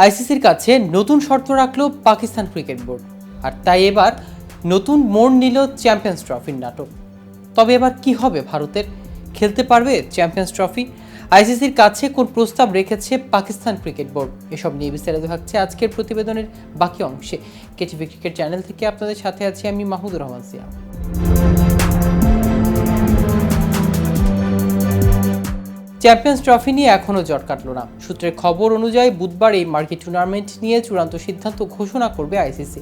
আইসিসির কাছে নতুন শর্ত রাখলো পাকিস্তান ক্রিকেট বোর্ড, আর তাই এবার নতুন মোড় নিল চ্যাম্পিয়ন্স ট্রফির নাটক। তবে এবার কি হবে ভারতের? খেলতে পারবে চ্যাম্পিয়ন্স ট্রফি? আইসিসির কাছে কোন প্রস্তাব রেখেছে পাকিস্তান ক্রিকেট বোর্ড? এসব নিয়ে বিস্তারিত থাকছে আজকের প্রতিবেদনের বাকি অংশে। কেটিভি ক্রিকেট চ্যানেল থেকে আপনাদের সাথে আছি আমি মাহমুদুর রহমান সিয়াম। চ্যাম্পিয়ন্স ট্রফি নিয়ে এখনও জট কাটল না। সূত্রের খবর অনুযায়ী বুধবার এই মার্কি টুর্নামেন্ট নিয়ে চূড়ান্ত সিদ্ধান্ত ঘোষণা করবে আইসিসি।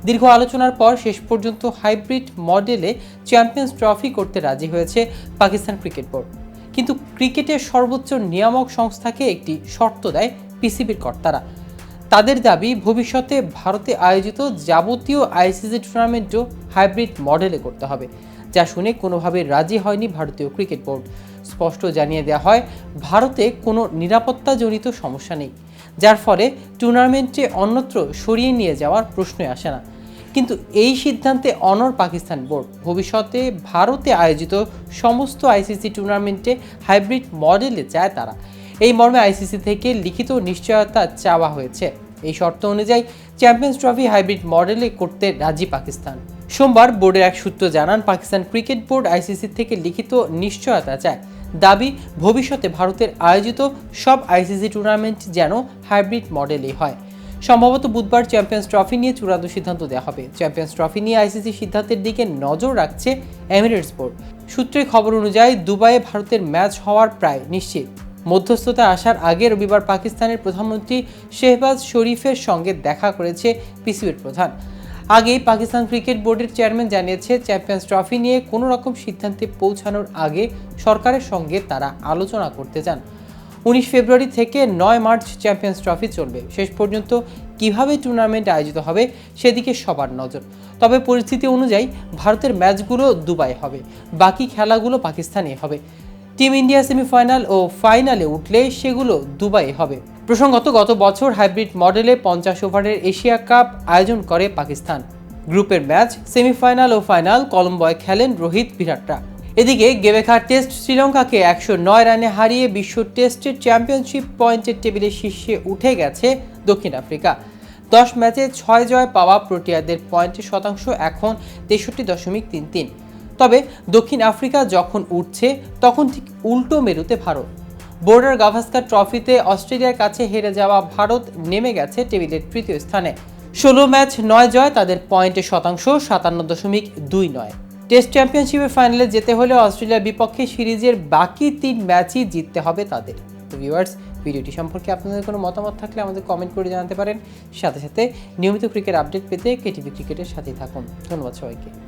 দীর্ঘ আলোচনার পর শেষ পর্যন্ত হাইব্রিড মডেলে চ্যাম্পিয়ন্স ট্রফি করতে রাজি হয়েছে পাকিস্তান ক্রিকেট বোর্ড। কিন্তু ক্রিকেটের সর্বোচ্চ নিয়ামক সংস্থাকে একটি শর্ত দেয় পিসিবির কর্তারা। তাদের দাবি, ভবিষ্যতে ভারতে আয়োজিত যাবতীয় আইসিসি টুর্নামেন্টও হাইব্রিড মডেলে করতে হবে, যা শুনে কোনোভাবে রাজি হয়নি ভারতীয় ক্রিকেট বোর্ড। স্পষ্ট জানিয়ে দেওয়া হয়, ভারতে কোনো নিরাপত্তাজনিত সমস্যা নেই, যার ফলে টুর্নামেন্টে অন্যত্র সরিয়ে নিয়ে যাওয়ার প্রশ্নই আসে না। কিন্তু এই সিদ্ধান্তে অনড় পাকিস্তান বোর্ড। ভবিষ্যতে ভারতে আয়োজিত সমস্ত আইসিসি টুর্নামেন্টে হাইব্রিড মডেলে চায় তারা। এই মর্মে আইসিসি থেকে লিখিত নিশ্চয়তা চাওয়া হয়েছে। এই শর্ত অনুযায়ী চ্যাম্পিয়ন্স ট্রফি হাইব্রিড মডেলে করতে রাজি পাকিস্তান। সোমবার বোর্ডের এক সূত্র জানান, পাকিস্তান ক্রিকেট বোর্ড আইসিসি থেকে লিখিত নিশ্চয়তা চায়। দাবি, ভবিষ্যতে ভারতের আয়োজিত সব আইসিসি টুর্নামেন্ট যেন হাইব্রিড মডেলেই হয়। সম্ভবত বুধবার চ্যাম্পিয়ন্স ট্রফি নিয়ে চূড়ান্ত সিদ্ধান্ত দেওয়া হবে। চ্যাম্পিয়ন্স ট্রফি নিয়ে আইসিসি সিদ্ধান্তের দিকে নজর রাখছে এমিরেটস বোর্ড। সূত্রের খবর অনুযায়ী দুবাইয়ে ভারতের ম্যাচ হওয়ার প্রায় নিশ্চিত। মধ্যস্থতা আসার আগে রবিবার পাকিস্তানের প্রধানমন্ত্রী শেহবাজ শরীফের সঙ্গে দেখা করেছে পিসিবির প্রধান। আগেই পাকিস্তান ক্রিকেট বোর্ডের চেয়ারম্যান জানিয়েছে, চ্যাম্পিয়ন্স ট্রফি নিয়ে কোনো রকম সিদ্ধান্তে পৌঁছানোর আগে সরকারের সঙ্গে তারা আলোচনা করতে চান। 19 ফেব্রুয়ারি থেকে 9 মার্চ চ্যাম্পিয়ন্স ট্রফি চলবে। শেষ পর্যন্ত কিভাবে টুর্নামেন্ট আয়োজিত হবে সেদিকে সবার নজর। তবে পরিস্থিতি অনুযায়ী ভারতের ম্যাচগুলো দুবাই হবে, বাকি খেলাগুলো পাকিস্তানে হবে। টিম ইন্ডিয়া সেমিফাইনাল ও ফাইনালে উঠলে সেগুলো দুবাই হবে। প্রসঙ্গত, গত বছর হাইব্রিড মডেলে 50 ওভারের এশিয়া কাপ আয়োজন করে পাকিস্তান। গ্রুপের ম্যাচ, সেমিফাইনাল ও ফাইনাল কলম্বোয় খেলেন রোহিত, বিরাটরা। এদিকে গেবেখার টেস্ট শ্রীলঙ্কাকে 109 রানে হারিয়ে বিশ্ব টেস্টের চ্যাম্পিয়নশিপ পয়েন্টের টেবিলের শীর্ষে উঠে গেছে দক্ষিণ আফ্রিকা। 10 ম্যাচে 6 জয় পাওয়া প্রোটিয়াদের পয়েন্টের শতাংশ এখন 63.33। তবে দক্ষিণ আফ্রিকা যখন উঠছে, তখন ঠিক উল্টো মেরুতে ভারত। বর্ডার গাভাস্কার ট্রফিতে অস্ট্রেলিয়ার কাছে হেরে যাওয়া ভারত নেমে গেছে টেবিলের তৃতীয় স্থানে। 16 ম্যাচ 9 জয়, তাদের পয়েন্টের শতাংশ 57.29। টেস্ট চ্যাম্পিয়নশিপের ফাইনালে যেতে হলে অস্ট্রেলিয়ার বিপক্ষে সিরিজের বাকি 3 ম্যাচই জিততে হবে তাদের। তো ভিউয়ার্স, ভিডিওটি সম্পর্কে আপনাদের কোনো মতামত থাকলে আমাদের কমেন্ট করে জানাতে পারেন। সাথে সাথে নিয়মিত ক্রিকেট আপডেট পেতে কেটিভি ক্রিকেটের সাথেই থাকুন। ধন্যবাদ সবাইকে।